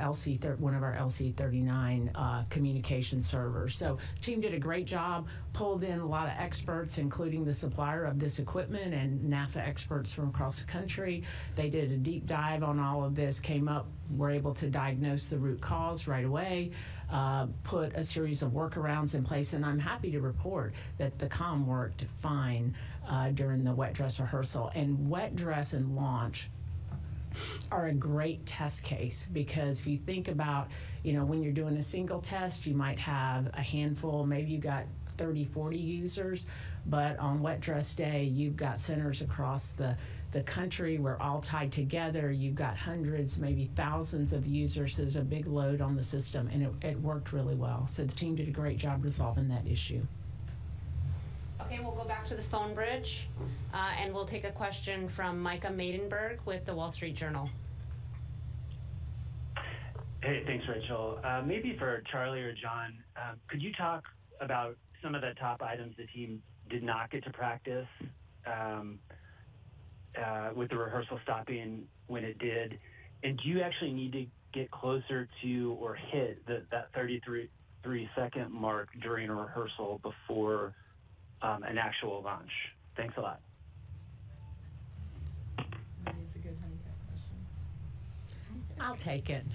one of our LC-39 communication servers. So the team did a great job, pulled in a lot of experts, including the supplier of this equipment and NASA experts from across the country. They did a deep dive on all of this, were able to diagnose the root cause right away, put a series of workarounds in place, and I'm happy to report that the comm worked fine during the wet dress rehearsal. And wet dress and launch are a great test case, because if you think about, when you're doing a single test, you might have a handful, maybe you got 30, 40 users, but on wet dress day, you've got centers across the country. We're all tied together. You've got hundreds, maybe thousands of users. There's a big load on the system, and it worked really well. So the team did a great job resolving that issue. Okay, we'll go back to the phone bridge, and we'll take a question from Micah Maidenberg with the Wall Street Journal. Hey, thanks, Rachel. Maybe for Charlie or John, could you talk about some of the top items the team did not get to practice with the rehearsal stopping when it did? And do you actually need to get closer to or hit that 33-second mark during a rehearsal before an actual launch? Thanks a lot. It's a good Honeycutt question. I'll take it.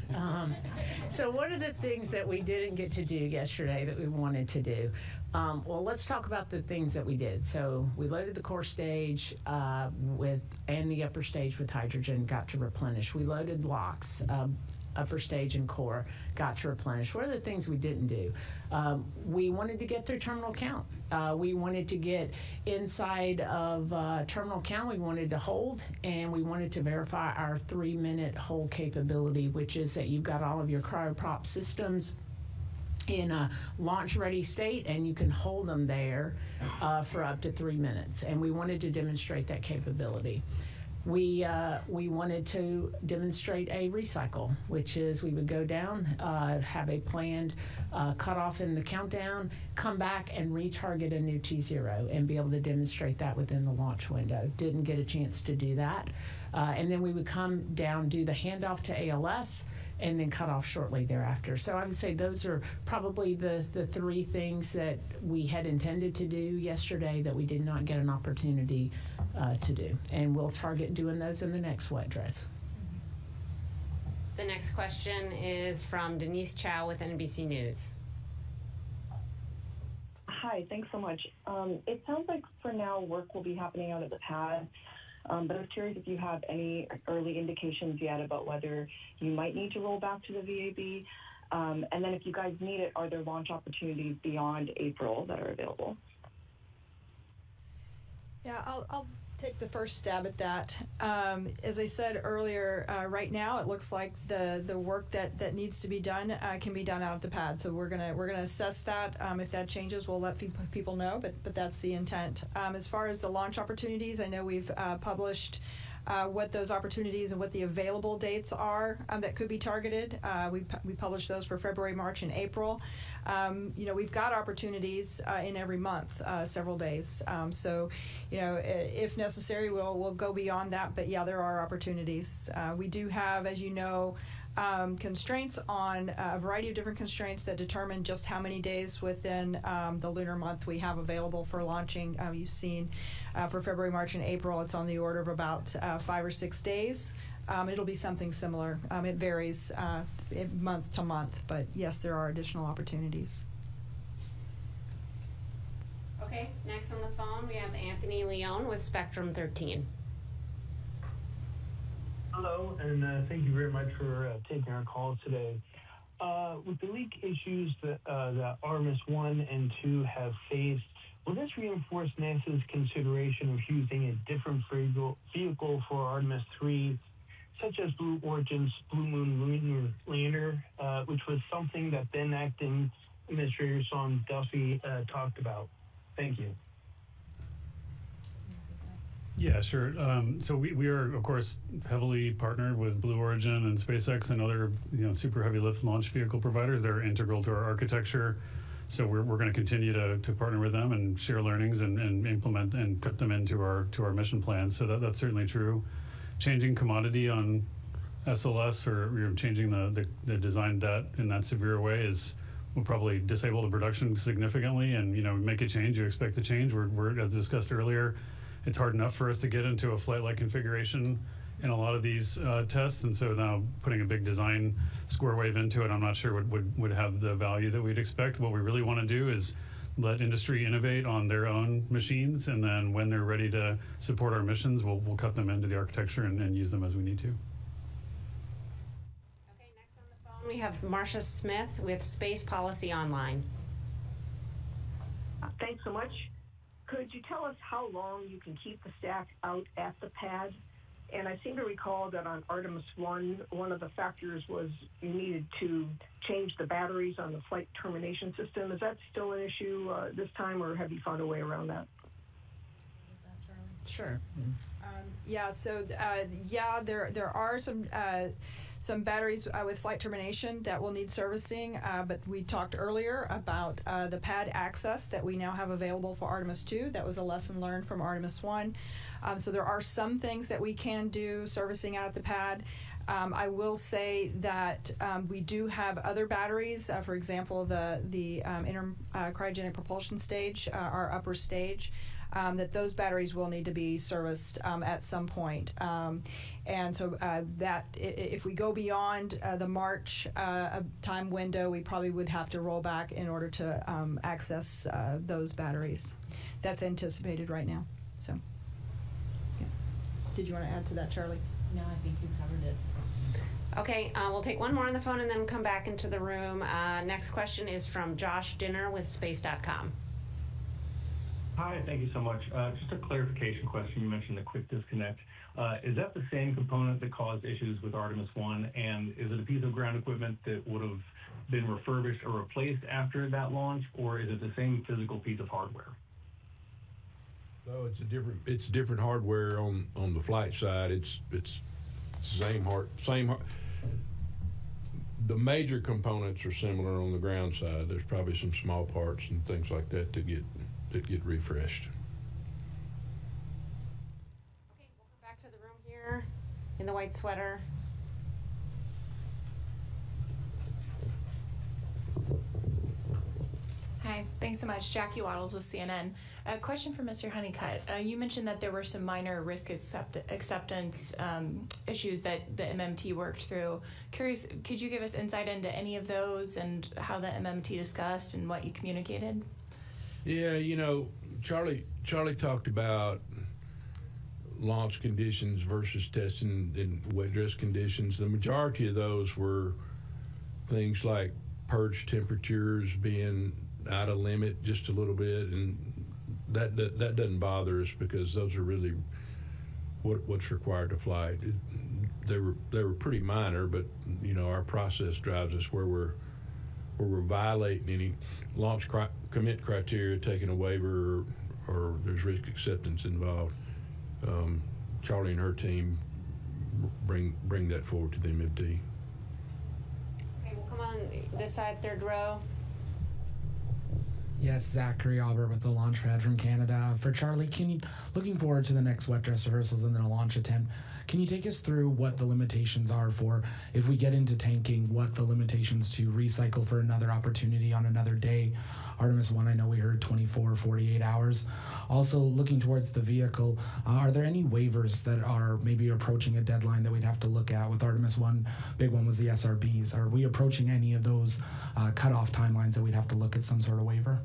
So one of the things that we didn't get to do yesterday that we wanted to do, well, let's talk about the things that we did. So we loaded the core stage and the upper stage with hydrogen, got to replenish. We loaded LOX, upper stage and core, got to replenish. What are the things we didn't do? We wanted to get through terminal count. We wanted to get inside of terminal count. We wanted to hold, and we wanted to verify our 3-minute hold capability, which is that you've got all of your cryoprop systems in a launch-ready state, and you can hold them there for up to 3 minutes. And we wanted to demonstrate that capability. We wanted to demonstrate a recycle, which is we would go down, have a planned cutoff in the countdown, come back and retarget a new T0 and be able to demonstrate that within the launch window. Didn't get a chance to do that. And then we would come down, do the handoff to ALS, and then cut off shortly thereafter. So I would say those are probably the 3 things that we had intended to do yesterday that we did not get an opportunity to do. And we'll target doing those in the next wet dress. The next question is from Denise Chow with NBC News. Hi, thanks so much. It sounds like for now work will be happening out at the pad. But I was curious if you have any early indications yet about whether you might need to roll back to the VAB. And then if you guys need it, are there launch opportunities beyond April that are available? Yeah, I'll Take the first stab at that. As I said earlier, right now it looks like the work that needs to be done can be done out at the pad. So we're gonna assess that. If that changes, we'll let people know. But that's the intent. As far as the launch opportunities, I know we've published what those opportunities and what the available dates are that could be targeted. We published those for February, March, and April. We've got opportunities in every month, several days. So, if necessary, we'll go beyond that. But yeah, there are opportunities. We do have, as you know, constraints on a variety of different constraints that determine just how many days within the lunar month we have available for launching. You've seen for February, March, and April, it's on the order of about 5 or 6 days. It'll be something similar. It varies month to month, but yes, there are additional opportunities. Okay, next on the phone we have Anthony Leone with Spectrum 13. Hello, and thank you very much for taking our call today. With the leak issues that Artemis 1 and 2 have faced, will this reinforce NASA's consideration of using a different vehicle for Artemis 3, such as Blue Origin's Blue Moon lunar lander, which was something that then acting Administrator Sean Duffy talked about? Thank you. Yeah, sure. So we are, of course, heavily partnered with Blue Origin and SpaceX and other super heavy lift launch vehicle providers. They're integral to our architecture. So we're going to continue to partner with them and share learnings and implement and put them into our mission plans. So that's certainly true. Changing commodity on SLS or changing the design that in that severe way will probably disable the production significantly. And make a change, you expect a change. We're as discussed earlier, it's hard enough for us to get into a flight-like configuration in a lot of these tests, and so now putting a big design square wave into it, I'm not sure would have the value that we'd expect. What we really want to do is let industry innovate on their own machines, and then when they're ready to support our missions, we'll cut them into the architecture and use them as we need to. Okay, next on the phone we have Marcia Smith with Space Policy Online. Thanks so much. Could you tell us how long you can keep the stack out at the pad? And I seem to recall that on Artemis 1, one of the factors was you needed to change the batteries on the flight termination system. Is that still an issue this time, or have you found a way around that? Sure. There are some batteries with flight termination that will need servicing, but we talked earlier about the pad access that we now have available for Artemis 2. That was a lesson learned from Artemis 1. So there are some things that we can do servicing out at the pad. I will say that we do have other batteries. For example, the cryogenic propulsion stage, our upper stage. That those batteries will need to be serviced at some point. And so that if we go beyond the March time window, we probably would have to roll back in order to access those batteries. That's anticipated right now. So, yeah. Did you want to add to that, Charlie? No, I think you covered it. Okay, we'll take one more on the phone and then come back into the room. Next question is from Josh Dinner with Space.com. Hi, thank you so much. Just a clarification question. You mentioned the quick disconnect. Is that the same component that caused issues with Artemis 1? And is it a piece of ground equipment that would have been refurbished or replaced after that launch? Or is it the same physical piece of hardware? No, it's different hardware on the flight side. It's same. The major components are similar on the ground side. There's probably some small parts and things like that that get refreshed. Okay, we'll come back to the room here in the white sweater. Hi, thanks so much. Jackie Waddles with CNN. A question for Mr. Honeycutt. You mentioned that there were some minor risk acceptance issues that the MMT worked through. Curious, could you give us insight into any of those and how the MMT discussed and what you communicated? Yeah, Charlie talked about launch conditions versus testing in wet dress conditions. The majority of those were things like purge temperatures being out of limit just a little bit, and that doesn't bother us because those are really what's required to fly. They were pretty minor, but our process drives us where we're violating any launch commit criteria, taking a waiver, or there's risk acceptance involved. Charlie and her team bring that forward to the MFD. Okay, we'll come on this side, third row. Yes, Zachary Albert with the Launchpad from Canada. For Charlie, looking forward to the next wet dress rehearsals and then a launch attempt, can you take us through what the limitations are for, if we get into tanking, what the limitations to recycle for another opportunity on another day? Artemis 1, I know we heard 24, 48 hours. Also, looking towards the vehicle, are there any waivers that are maybe approaching a deadline that we'd have to look at? With Artemis 1, big one was the SRBs. Are we approaching any of those cutoff timelines that we'd have to look at some sort of waiver?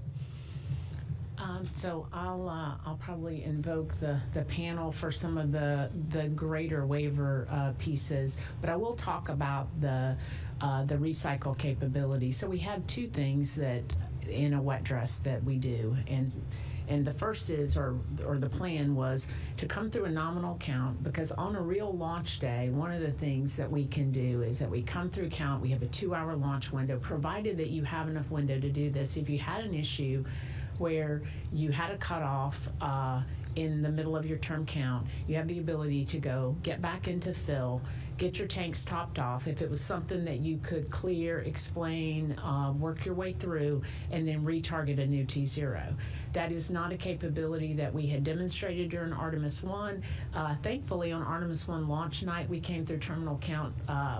So I'll probably invoke the panel for some of the greater waiver pieces, but I will talk about the recycle capability. So we have two things that in a wet dress that we do, and the first is, or the plan was to come through a nominal count, because on a real launch day, one of the things that we can do is that we come through count. We have a 2-hour launch window, provided that you have enough window to do this. If you had an issue where you had a cutoff in the middle of your term count, you have the ability to go get back into fill, get your tanks topped off. If it was something that you could clear, explain, work your way through, and then retarget a new T0. That is not a capability that we had demonstrated during Artemis 1. Thankfully, on Artemis 1 launch night, we came through terminal count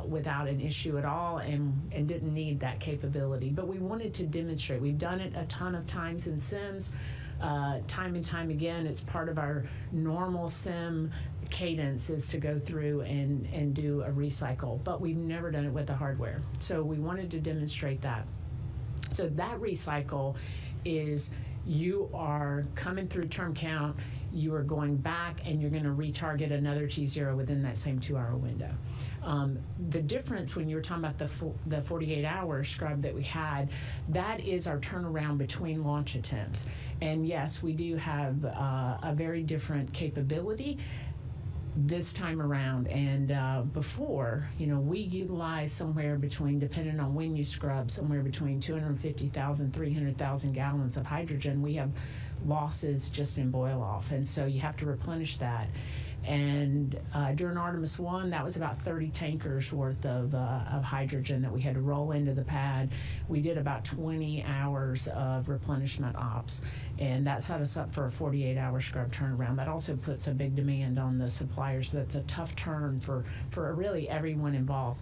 without an issue at all and didn't need that capability. But we wanted to demonstrate. We've done it a ton of times in sims. Time and time again, it's part of our normal sim cadence is to go through and do a recycle, but we've never done it with the hardware. So we wanted to demonstrate that. So that recycle is, you are coming through term count, you are going back, and you're going to retarget another T0 within that same 2-hour window. The difference when you were talking about the 48-hour scrub that we had, that is our turnaround between launch attempts. And yes, we do have a very different capability this time around. And before, we utilized somewhere between, depending on when you scrub, somewhere between 250,000, 300,000 gallons of hydrogen. We have losses just in boil off, and so you have to replenish that. And during Artemis 1, that was about 30 tankers worth of hydrogen that we had to roll into the pad. We did about 20 hours of replenishment ops, and that set us up for a 48-hour scrub turnaround. That also puts a big demand on the suppliers. That's a tough turn for really everyone involved.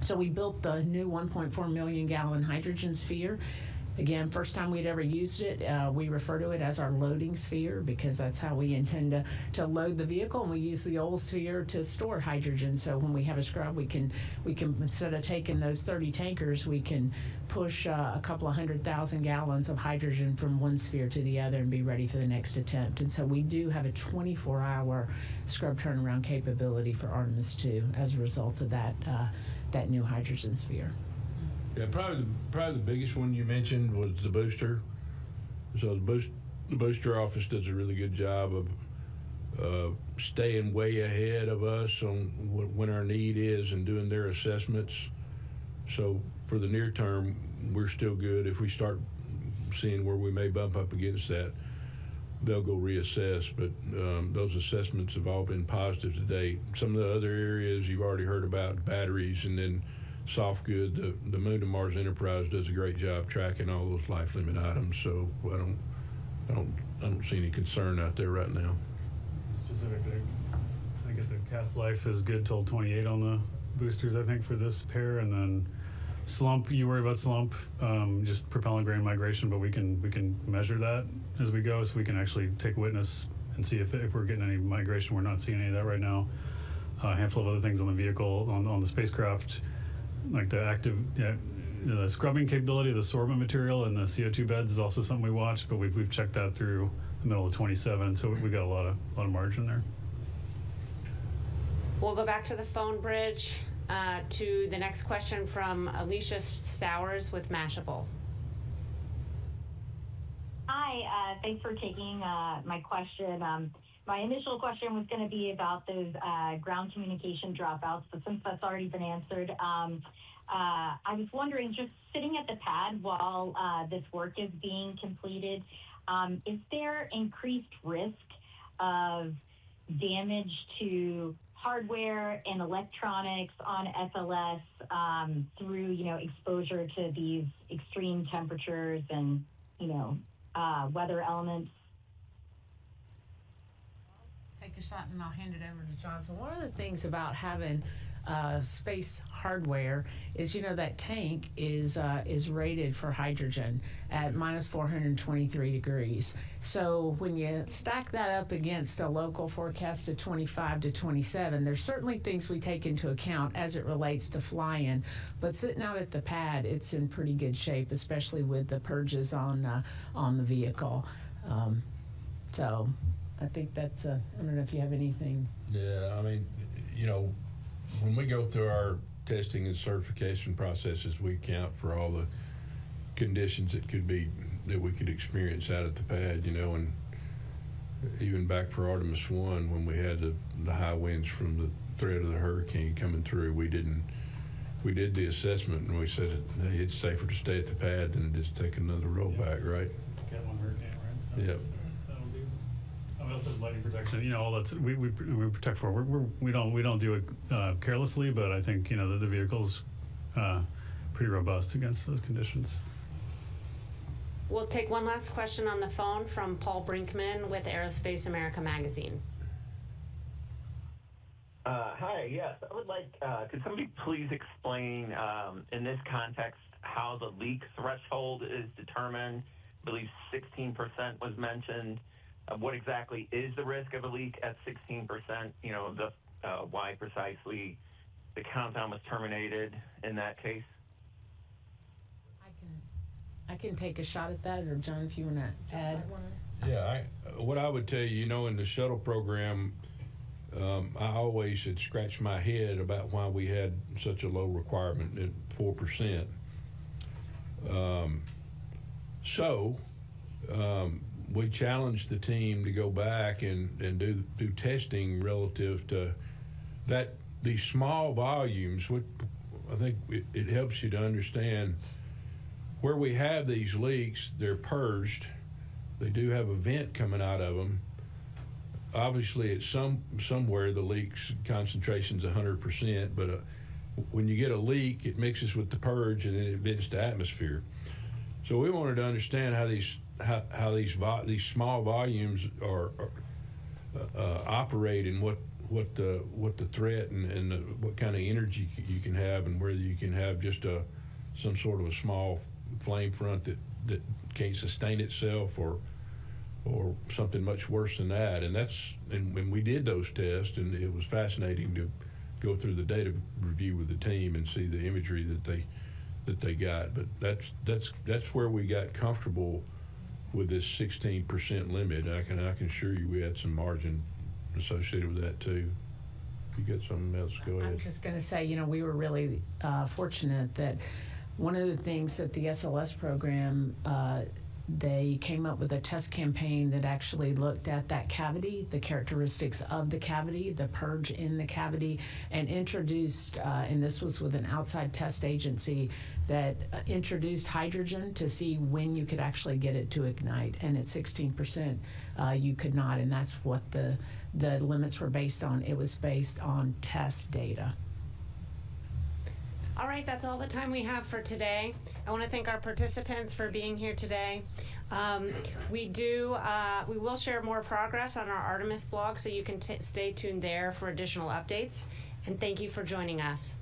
So we built the new 1.4 million gallon hydrogen sphere. Again, first time we'd ever used it, we refer to it as our loading sphere, because that's how we intend to load the vehicle, and we use the old sphere to store hydrogen. So when we have a scrub, we can instead of taking those 30 tankers, we can push a couple of 100,000 gallons of hydrogen from one sphere to the other and be ready for the next attempt. And so we do have a 24-hour scrub turnaround capability for Artemis II as a result of that new hydrogen sphere. Yeah, probably the biggest one you mentioned was the booster. So the booster office does a really good job of staying way ahead of us on when our need is and doing their assessments. So for the near term, we're still good. If we start seeing where we may bump up against that, they'll go reassess. But those assessments have all been positive to date. Some of the other areas you've already heard about, batteries, and then soft good. The Moon to Mars Enterprise does a great job tracking all those life limit items. So I don't see any concern out there right now. Specifically, I think the cast life is good till 28 on the boosters, I think, for this pair, and then slump. You worry about slump, just propellant grain migration, but we can measure that as we go, so we can actually take witness and see if we're getting any migration. We're not seeing any of that right now. A handful of other things on the vehicle, on the spacecraft, like the active, the scrubbing capability of the sorbent material and the CO2 beds is also something we watch, but we've checked that through the middle of 27, so we got a lot of margin there. We'll go back to the phone bridge to the next question from Alicia Stowers with Mashable. Hi, thanks for taking my question. My initial question was going to be about those ground communication dropouts, but since that's already been answered, I was wondering, just sitting at the pad while this work is being completed, is there increased risk of damage to hardware and electronics on SLS through, exposure to these extreme temperatures and, weather elements? Take a shot and I'll hand it over to John. So one of the things about having space hardware is, that tank is rated for hydrogen at minus 423 degrees. So when you stack that up against a local forecast of 25 to 27, there's certainly things we take into account as it relates to flying. But sitting out at the pad, it's in pretty good shape, especially with the purges on the vehicle. So I think that's, I don't know if you have anything. Yeah, I mean, when we go through our testing and certification processes, we account for all the conditions that we could experience out at the pad, and even back for Artemis I, when we had the high winds from the threat of the hurricane coming through, we did the assessment and we said, hey, it's safer to stay at the pad than just take another rollback, right? Get one hurricane, right? So yep. We also have lighting protection. All that's we protect for. We don't do it carelessly, but I think the vehicle's pretty robust against those conditions. We'll take one last question on the phone from Paul Brinkman with Aerospace America magazine. Hi, yes, I would like, could somebody please explain in this context how the leak threshold is determined? I believe 16% was mentioned. What exactly is the risk of a leak at 16%? Why precisely the countdown was terminated in that case? I can take a shot at that, or John, if you want to add. Yeah, what I would tell you, in the shuttle program, I always had scratched my head about why we had such a low requirement at 4%. We challenged the team to go back and do testing relative to that. These small volumes, I think it helps you to understand where we have these leaks. They're purged. They do have a vent coming out of them. Obviously, at somewhere the leak's concentration's 100%, but when you get a leak, it mixes with the purge and then it vents to atmosphere. So we wanted to understand how these small volumes are operate, and what the threat and what kind of energy you can have, and whether you can have just some sort of a small flame front that can't sustain itself, or something much worse than that. And when we did those tests, and it was fascinating to go through the data review with the team and see the imagery that they got. But that's where we got comfortable with this 16% limit. I can assure you we had some margin associated with that too. If you got something else, go ahead. I was just going to say, we were really fortunate that one of the things that the SLS program, they came up with a test campaign that actually looked at that cavity, the characteristics of the cavity, the purge in the cavity, and introduced, and this was with an outside test agency, that introduced hydrogen to see when you could actually get it to ignite. And at 16%, you could not, and that's what the limits were based on. It was based on test data. All right, that's all the time we have for today. I want to thank our participants for being here today. We will share more progress on our Artemis blog, so you can stay tuned there for additional updates. And thank you for joining us.